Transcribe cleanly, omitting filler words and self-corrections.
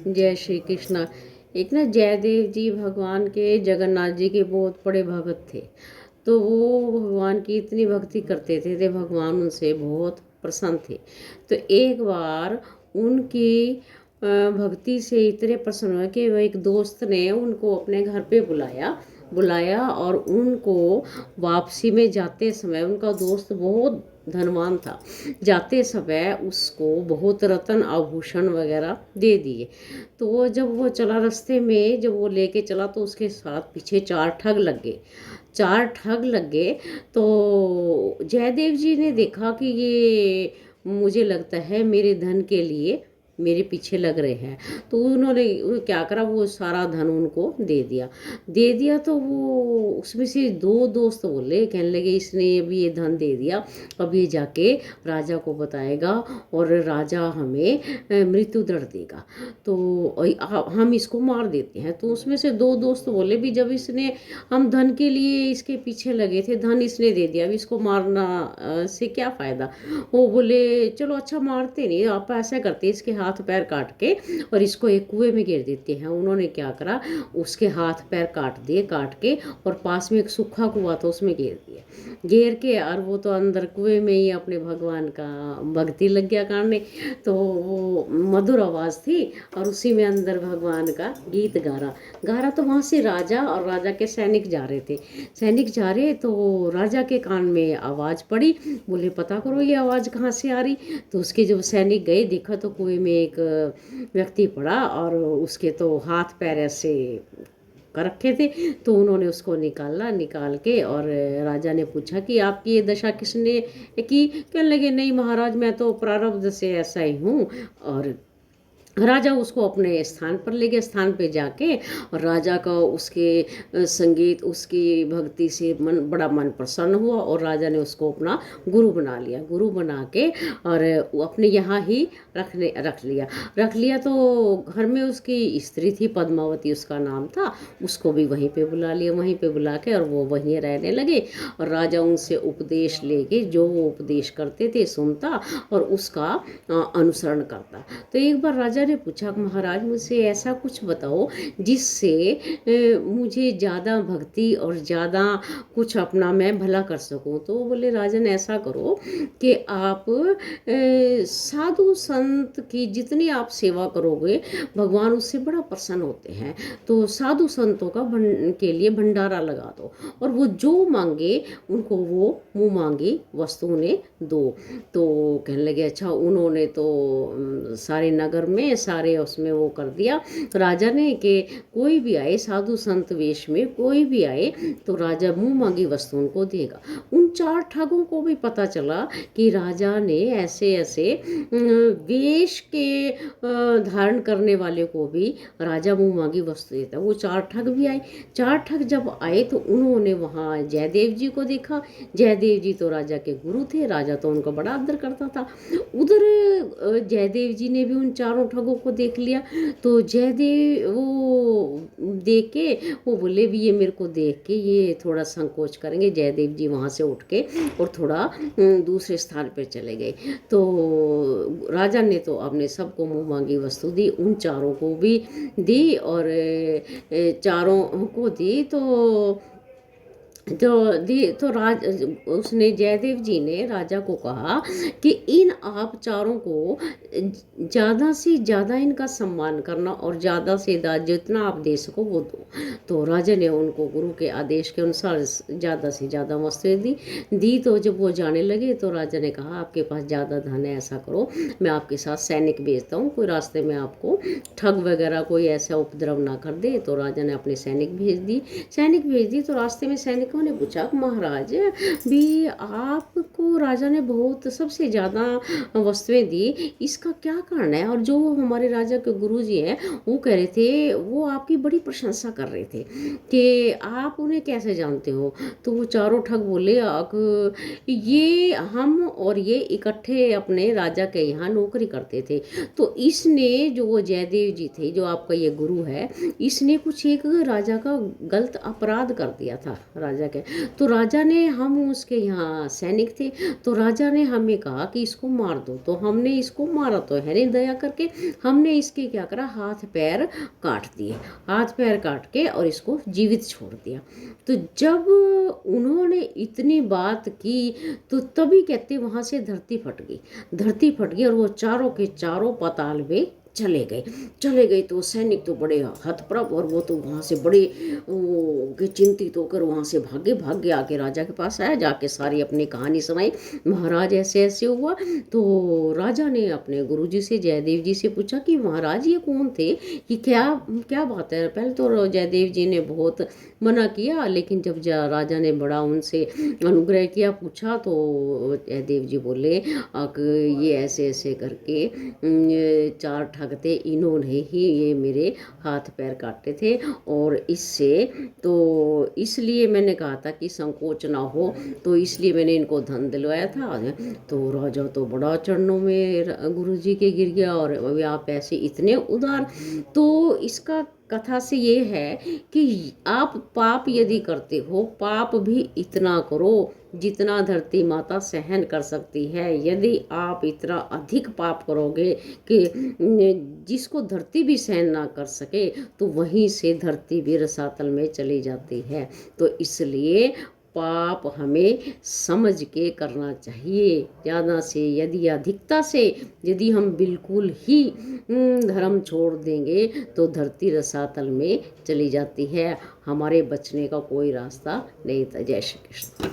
जय श्री कृष्णा। एक ना जयदेव जी भगवान के जगन्नाथ जी के बहुत बड़े भगत थे। तो वो भगवान की इतनी भक्ति करते थे भगवान उनसे बहुत प्रसन्न थे। तो एक बार उनकी भक्ति से इतने प्रसन्न हुए कि वो एक दोस्त ने उनको अपने घर पे बुलाया बुलाया और उनको वापसी में जाते समय, उनका दोस्त बहुत धनवान था, जाते समय उसको बहुत रत्न आभूषण वगैरह दे दिए। तो वो जब वो चला रास्ते में, जब वो लेके चला तो उसके साथ पीछे चार ठग लग गए। चार ठग लग गए तो जयदेव जी ने देखा कि ये मुझे लगता है मेरे धन के लिए मेरे पीछे लग रहे हैं। तो उन्होंने क्या करा, वो सारा धन उनको दे दिया। तो वो उसमें से दो दोस्त बोले, कहने लगे इसने अभी ये धन दे दिया, अब ये जाके राजा को बताएगा और राजा हमें मृत्यु दंड देगा, तो हम इसको मार देते हैं। तो उसमें से दो दोस्त बोले भी जब इसने, हम धन के लिए इसके पीछे लगे थे, धन इसने दे दिया, अब इसको मारना से क्या फ़ायदा। वो बोले चलो अच्छा मारते नहीं, आप ऐसा करते इसके हाथ पैर काट के और इसको एक कुएं में गिर देते हैं। उन्होंने क्या करा, उसके हाथ पैर काट दिए, काट के और पास में एक सूखा कुआं था उसमें गिर दिए, गिर के और वो तो अंदर कुएं में ही अपने भगवान का भक्ति लग गया करने। तो वो मधुर आवाज़ थी और उसी में अंदर भगवान का गीत गा रहा। तो वहाँ से राजा और राजा के सैनिक जा रहे थे। सैनिक जा रहे तो राजा के कान में आवाज़ पड़ी, बोले पता करो ये आवाज़ कहाँ से आ रही। तो उसके जब सैनिक गए, देखा तो कुएं में एक व्यक्ति पड़ा और उसके तो हाथ पैर ऐसे कर रखे थे। तो उन्होंने उसको निकाल के और राजा ने पूछा कि आपकी ये दशा किसने की। कहने लगे नहीं महाराज, मैं तो प्रारब्ध से ऐसा ही हूँ। और राजा उसको अपने स्थान पर ले गया। स्थान पे जाके और राजा का उसके संगीत, उसकी भक्ति से बड़ा मन प्रसन्न हुआ और राजा ने उसको अपना गुरु बना लिया। गुरु बना के और वो अपने यहाँ ही रख लिया। तो घर में उसकी स्त्री थी, पद्मावती उसका नाम था, उसको भी वहीं पे बुला लिया। वहीं पे बुला के और वो वहीं रहने लगे और राजा उनसे उपदेश लेके, जो वो उपदेश करते थे सुनता और उसका अनुसरण करता। तो एक बार राजा ने पूछा महाराज मुझसे ऐसा कुछ बताओ जिससे मुझे ज़्यादा भक्ति और ज़्यादा कुछ अपना मैं भला कर सकूं। तो बोले राजन ऐसा करो कि आप साधु संत की जितनी आप सेवा करोगे भगवान उससे बड़ा प्रसन्न होते हैं। तो साधु संतों का के लिए भंडारा लगा दो और वो जो मांगे उनको वो मुँह मांगी वस्तु उन्हें दो। तो कहने लगे अच्छा। उन्होंने तो सारे नगर में सारे उसमें वो कर दिया राजा ने कि कोई भी आए साधु संत वेश में, कोई भी आए तो राजा मुंह मांगी वस्तु उनको देगा। उन चार ठगों को भी पता चला कि राजा ने ऐसे ऐसे वेश के धारण करने वाले को भी राजा मुंह मांगी वस्तु देता। वो चार ठग भी आए। चार ठग जब आए तो उन्होंने वहाँ जयदेव जी को देखा। जयदेव जी तो राजा के गुरु थे, राजा तो उनका बड़ा आदर करता था। उधर जयदेव जी ने भी उन चारों ठगों को देख लिया। तो जयदेव वो देख के वो बोले भी ये मेरे को देख के ये थोड़ा संकोच करेंगे। जयदेव जी वहाँ से उठ के और थोड़ा दूसरे स्थान पर चले गए। तो राजा ने तो अपने सबको मुँह मांगी वस्तु दी, उन चारों को भी दी और चारों को दी। तो उसने जयदेव जी ने राजा को कहा कि इन आप चारों को ज़्यादा से ज़्यादा इनका सम्मान करना और ज़्यादा से ज़्यादा जितना आप दे सको वो दो। तो राजा ने उनको गुरु के आदेश के अनुसार ज़्यादा से ज़्यादा वस्तुएं दी। तो जब वो जाने लगे तो राजा ने कहा आपके पास ज़्यादा धन है, ऐसा करो मैं आपके साथ सैनिक भेजता हूँ, कोई रास्ते में आपको ठग वगैरह कोई ऐसा उपद्रव ना कर दे। तो राजा ने अपने सैनिक भेज दी। तो रास्ते में सैनिकों ने पूछा महाराज भी आपको राजा ने बहुत सबसे ज़्यादा वस्तुएं दी, इसका क्या कारण है। और जो हमारे राजा के गुरुजी हैं वो कह रहे थे, वो आपकी बड़ी प्रशंसा कर रहे थे कि आप उन्हें कैसे जानते हो। तो वो चारों ठग बोले ये हम और ये इकट्ठे अपने राजा के यहाँ नौकरी करते थे। तो इसने जो वो जयदेव जी थे जो आपका ये गुरु है, इसने कुछ एक राजा का गलत अपराध कर दिया था। राजा राजा के। तो राजा ने, हम उसके यहाँ सैनिक थे, तो राजा ने हमें कहा कि इसको मार दो। तो हमने इसको मारा तो है नहीं, दया करके हमने इसके क्या करा, हाथ पैर काट दिए, हाथ पैर काट के और इसको जीवित छोड़ दिया। तो जब उन्होंने इतनी बात की तो तभी कहते वहाँ से धरती फट गई, धरती फट गई और वो चारों के चारों पाताल में चले गए। तो सैनिक तो बड़े हतप्रभ, और वो तो वहाँ से बड़े चिंतित होकर वहाँ से भाग के आके राजा के पास आया, जाके सारी अपनी कहानी सुनाई, महाराज ऐसे ऐसे हुआ। तो राजा ने अपने गुरुजी से, जयदेव जी से पूछा कि महाराज ये कौन थे, कि क्या क्या बात है। पहले तो जयदेव जी ने बहुत मना किया, लेकिन जब राजा ने बड़ा उनसे अनुग्रह किया, पूछा, तो जयदेव जी बोले ये ऐसे ऐसे करके 4 ठग थे, इन्होंने ही ये मेरे हाथ पैर काटे थे, और इससे तो इसलिए मैंने कहा था कि संकोच ना हो, तो इसलिए मैंने इनको धन दिलवाया था। तो राजा तो बड़ा चरणों में गुरुजी के गिर गया, और अभी आप ऐसे इतने उदार। तो इसका कथा से ये है कि आप पाप यदि करते हो, पाप भी इतना करो जितना धरती माता सहन कर सकती है। यदि आप इतना अधिक पाप करोगे कि जिसको धरती भी सहन ना कर सके, तो वहीं से धरती भी रसातल में चली जाती है। तो इसलिए पाप हमें समझ के करना चाहिए। ज़्यादा से यदि अधिकता से यदि हम बिल्कुल ही धर्म छोड़ देंगे तो धरती रसातल में चली जाती है, हमारे बचने का कोई रास्ता नहीं था। जय श्री कृष्ण।